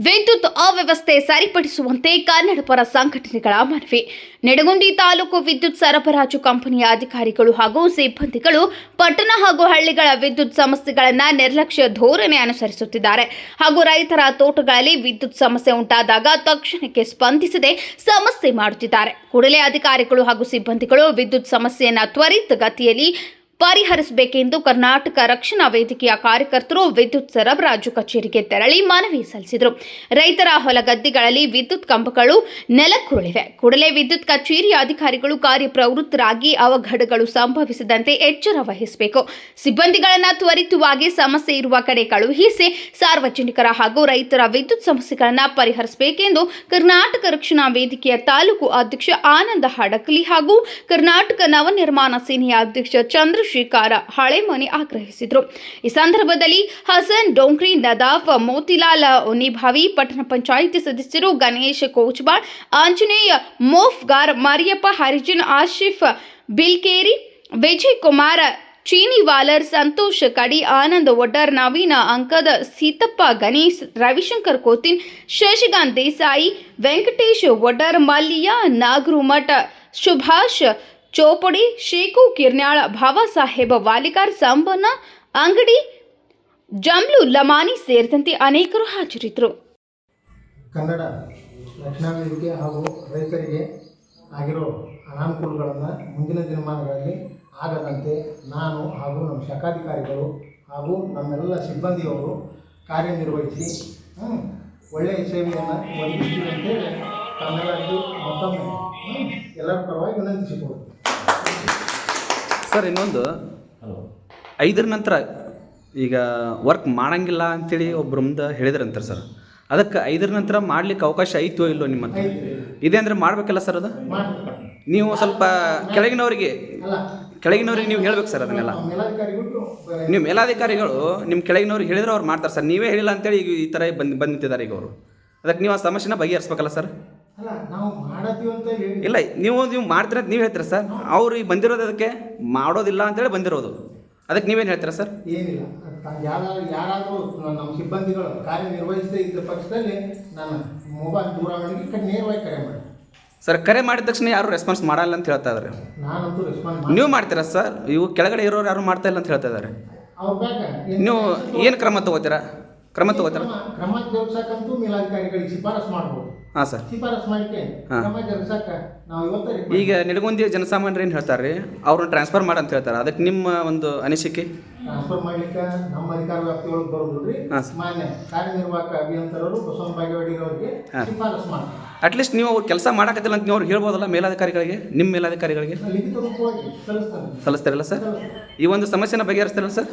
ವಿದ್ಯುತ್ ಅವ್ಯವಸ್ಥೆ ಸರಿಪಡಿಸುವಂತೆ ಕನ್ನಡಪರ ಸಂಘಟನೆಗಳ ಮನವಿ. ನಿಡಗುಂದಿ ತಾಲೂಕು ವಿದ್ಯುತ್ ಸರಬರಾಜು ಕಂಪನಿಯ ಅಧಿಕಾರಿಗಳು ಹಾಗೂ ಸಿಬ್ಬಂದಿಗಳು ಪಟ್ಟಣ ಹಾಗೂ ಹಳ್ಳಿಗಳ ವಿದ್ಯುತ್ ಸಮಸ್ಯೆಗಳನ್ನು ನಿರ್ಲಕ್ಷ್ಯ ಧೋರಣೆ ಅನುಸರಿಸುತ್ತಿದ್ದಾರೆ ಹಾಗೂ ರೈತರ ತೋಟಗಳಲ್ಲಿ ವಿದ್ಯುತ್ ಸಮಸ್ಯೆ ಉಂಟಾದಾಗ ತಕ್ಷಣಕ್ಕೆ ಸ್ಪಂದಿಸದೆ ಸಮಸ್ಯೆ ಮಾಡುತ್ತಿದ್ದಾರೆ. ಕೂಡಲೇ ಅಧಿಕಾರಿಗಳು ಹಾಗೂ ಸಿಬ್ಬಂದಿಗಳು ವಿದ್ಯುತ್ ಸಮಸ್ಯೆಯನ್ನು ತ್ವರಿತಗತಿಯಲ್ಲಿ ಪರಿಹರಿಸಬೇಕೆಂದು ಕರ್ನಾಟಕ ರಕ್ಷಣಾ ವೇದಿಕೆಯ ಕಾರ್ಯಕರ್ತರು ವಿದ್ಯುತ್ ಸರಬರಾಜು ಕಚೇರಿಗೆ ತೆರಳಿ ಮನವಿ ಸಲ್ಲಿಸಿದರು. ರೈತರ ಹೊಲಗದ್ದೆಗಳಲ್ಲಿ ವಿದ್ಯುತ್ ಕಂಬಗಳು ನೆಲಕ್ಕುರುಳಿವೆ. ಕೂಡಲೇ ವಿದ್ಯುತ್ ಕಚೇರಿಯ ಅಧಿಕಾರಿಗಳು ಕಾರ್ಯಪ್ರವೃತ್ತರಾಗಿ ಅವಘಡಗಳು ಸಂಭವಿಸದಂತೆ ಎಚ್ಚರ ವಹಿಸಬೇಕು. ಸಿಬ್ಬಂದಿಗಳನ್ನು ತ್ವರಿತವಾಗಿ ಸಮಸ್ಯೆ ಇರುವ ಕಡೆ ಕಳುಹಿಸಿ ಸಾರ್ವಜನಿಕರ ಹಾಗೂ ರೈತರ ವಿದ್ಯುತ್ ಸಮಸ್ಯೆಗಳನ್ನು ಪರಿಹರಿಸಬೇಕೆಂದು ಕರ್ನಾಟಕ ರಕ್ಷಣಾ ವೇದಿಕೆಯ ತಾಲೂಕು ಅಧ್ಯಕ್ಷ ಆನಂದ ಹಡಕಲಿ ಹಾಗೂ ಕರ್ನಾಟಕ ನವನಿರ್ಮಾಣ ಸೇನೆಯ ಅಧ್ಯಕ್ಷ ಚಂದ್ರಶೇಖರ ಹಳೆಮನಿ ಆಗ್ರಹಿಸಿದರು. ಈ ಸಂದರ್ಭದಲ್ಲಿ ಹಸನ್ ಡೋಂಗ್ರಿ, ನದಾಫ್, ಮೋತಿಲಾಲ್ ನಿಭಾವಿ, ಪಟ್ಟಣ ಪಂಚಾಯಿತಿ ಸದಸ್ಯರು ಗಣೇಶ್ ಕೋಚ್ಬಾಳ್, ಆಂಜನೇಯ ಮೋಫ್ಗಾರ್, ಮರಿಯಪ್ಪ ಹರಿಜನ್, ಆಶಿಫ್ ಬಿಲ್ಕೇರಿ, ವಿಜಯ್ ಕುಮಾರ್ ಚೀನಿವಾಲರ್, ಸಂತೋಷ್ ಕಡಿ, ಆನಂದ್ ಒಡ್ಡರ್, ನವೀನ ಅಂಕದ್, ಸೀತಪ್ಪ ಗಣೇಶ್, ರವಿಶಂಕರ್ ಕೋತಿನ್, ಶಶಿಕಾಂತ್ ದೇಸಾಯಿ, ವೆಂಕಟೇಶ್ ಒಡ್ಡರ್, ಮಲ್ಲಿಯ ನಾಗರುಮಠ, ಸುಭಾಷ್ ಚೋಪಡಿ, ಶೇಖು ಕಿರ್ನ್ಯಾಳ, ಭಾವಸಾಹೇಬ ವಾಲಿಕಾರ್, ಸಂಬನ ಅಂಗಡಿ, ಜಮ್ಲು ಲಮಾನಿ ಸೇರಿದಂತೆ ಅನೇಕರು ಹಾಜರಿದ್ದರು. ಕನ್ನಡ ರಕ್ಷಣಾ ವೇದಿಕೆ ಹಾಗೂ ರೈತರಿಗೆ ಆಗಿರೋ ಅನಾನುಕೂಲಗಳನ್ನು ಮುಂದಿನ ದಿನಮಾನಗಳಲ್ಲಿ ಆಗದಂತೆ ನಾನು ಹಾಗೂ ನಮ್ಮ ಶಾಖಾಧಿಕಾರಿಗಳು ಹಾಗೂ ನಮ್ಮೆಲ್ಲ ಸಿಬ್ಬಂದಿಯವರು ಕಾರ್ಯನಿರ್ವಹಿಸಿ ಒಳ್ಳೆಯ ಸೇವೆಯನ್ನು ಒದಗಿಸ್ತೀವಿ ಅಂತೇಳಿ ತಮ್ಮೆಲ್ಲರಿಗೂ ಮತ್ತೊಮ್ಮೆ ಎಲ್ಲರ ಪರವಾಗಿ ವಿನಂತಿಸಿಕೊಳ್ಳುತ್ತೇವೆ. ಸರ್, ಇನ್ನೊಂದು 5ರ ನಂತರ ಈಗ ವರ್ಕ್ ಮಾಡೋಂಗಿಲ್ಲ ಅಂಥೇಳಿ ಒಬ್ಬರು ಮುಂದೆ ಹೇಳಿದ್ರಂತಾರೆ ಸರ್. ಅದಕ್ಕೆ 5ರ ನಂತರ ಮಾಡ್ಲಿಕ್ಕೆ ಅವಕಾಶ ಐತೋ ಇಲ್ಲೋ ನಿಮ್ಮ ಹತ್ರ? ಇದೆ ಅಂದರೆ ಮಾಡಬೇಕಲ್ಲ ಸರ್. ಅದು ನೀವು ಸ್ವಲ್ಪ ಕೆಳಗಿನವರಿಗೆ ನೀವು ಹೇಳ್ಬೇಕು ಸರ್. ಅದನ್ನೆಲ್ಲ ನೀವು ಮೇಲಾಧಿಕಾರಿಗಳು ನಿಮ್ಮ ಕೆಳಗಿನವ್ರಿಗೆ ಹೇಳಿದ್ರೆ ಅವ್ರು ಮಾಡ್ತಾರೆ ಸರ್. ನೀವೇ ಹೇಳಿಲ್ಲ ಅಂತೇಳಿ ಈಗ ಈ ಥರ ಬಂದು ನಿಂತಿದ್ದಾರೆ ಈಗ ಅವರು. ಅದಕ್ಕೆ ನೀವು ಆ ಸಮಸ್ಯೆನ ಬಗೆಹರಿಸ್ಬೇಕಲ್ಲ ಸರ್. ಇಲ್ಲ, ನೀವು ಮಾಡ್ತೀರ ಅಂತ ನೀವು ಹೇಳ್ತೀರಾ ಸರ್. ಅವ್ರು ಈಗ ಬಂದಿರೋದು ಅದಕ್ಕೆ ಮಾಡೋದಿಲ್ಲ ಅಂತೇಳಿ ಬಂದಿರೋದು. ಅದಕ್ಕೆ ನೀವೇನು ಹೇಳ್ತೀರಾ ಸರ್? ಏನಿಲ್ಲ, ಯಾರಾದರೂ ನಮ್ಮ ಸಿಬ್ಬಂದಿಗಳು ಕಾರ್ಯನಿರ್ವಹಿಸದೇ ಇದ್ದ ಪಕ್ಷದಲ್ಲಿ ನಾನು ಮೊಬೈಲ್ ದೂರವಾಣಿಗೆ ನೇರವಾಗಿ ಕರೆ ಮಾಡಿ ಸರ್. ಕರೆ ಮಾಡಿದ ತಕ್ಷಣ ಯಾರು ರೆಸ್ಪಾನ್ಸ್ ಮಾಡಲ್ಲ ಅಂತ ಹೇಳ್ತಾ ಇದ್ದಾರೆ. ನಾನಂತೂ ರೆಸ್ಪಾನ್ಸ್ ನೀವು ಮಾಡ್ತೀರಾ ಸರ್? ಇವು ಕೆಳಗಡೆ ಇರೋರು ಯಾರು ಮಾಡ್ತಾ ಇಲ್ಲ ಅಂತ ಹೇಳ್ತಾ ಇದ್ದಾರೆ. ನೀವು ಏನು ಕ್ರಮ ತಗೋತೀರಾ? ಕ್ರಮ ಜರುಗಿಸಕ್ಕಂತೂ ಮೇಲಾಧಿಕಾರಿಗಳಿಗೆ ಶಿಫಾರಸು ಮಾಡ್ಬೋದು. ಹಾಂ ಸರ್, ಶಿಫಾರಸು ಮಾಡಿಕೆ ಕ್ರಮ ಜರುಗಿಸಕ್ಕೆ ನಾವು ಇವತ್ತು ಈಗ ನಿಡಗುಂದಿ ಜನಸಾಮಾನ್ಯರು ಏನು ಹೇಳ್ತಾರೆ, ಅವ್ರನ್ನ ಟ್ರಾನ್ಸ್ಫರ್ ಮಾಡಿ ಅಂತ ಹೇಳ್ತಾರೆ. ಅದಕ್ಕೆ ನಿಮ್ಮ ಒಂದು ಅನಿಸಿಕೆ? ಟ್ರಾನ್ಸ್ಫರ್ ಮಾಡ್ಲಿಕ್ಕೆ ನಮ್ಮ ಅಧಿಕಾರ ವ್ಯಾಪ್ತಿಯೊಳಗೆ ಬರೋದ್ರಿ. ಮಾನ್ಯ ಕಾರ್ಯನಿರ್ವಾಹಕ ಅಭಿಯಂತರರು ಬಸವನ ಬಾಗೇವಾಡಿಯವರಿಗೆ ಶಿಫಾರಸು ಮಾಡ್ತಾರೆ. ಅಟ್ಲೀಸ್ಟ್ ನೀವು ಅವ್ರು ಕೆಲಸ ಮಾಡೋಕತ್ತಿಲ್ಲ ಅಂತ ನೀವು ಅವ್ರು ಹೇಳ್ಬೋದಲ್ಲ ಮೇಲಾಧಿಕಾರಿಗಳಿಗೆ, ನಿಮ್ಮ ಮೇಲಾಧಿಕಾರಿಗಳಿಗೆ ಲಿಖಿತ ರೂಪವಾಗಿ ಸಲ್ಲಿಸ್ತಾರಲ್ಲ ಸರ್? ಈ ಒಂದು ಸಮಸ್ಯೆನ ಬಗೆಹರಿಸ್ತಾರಲ್ಲ ಸರ್?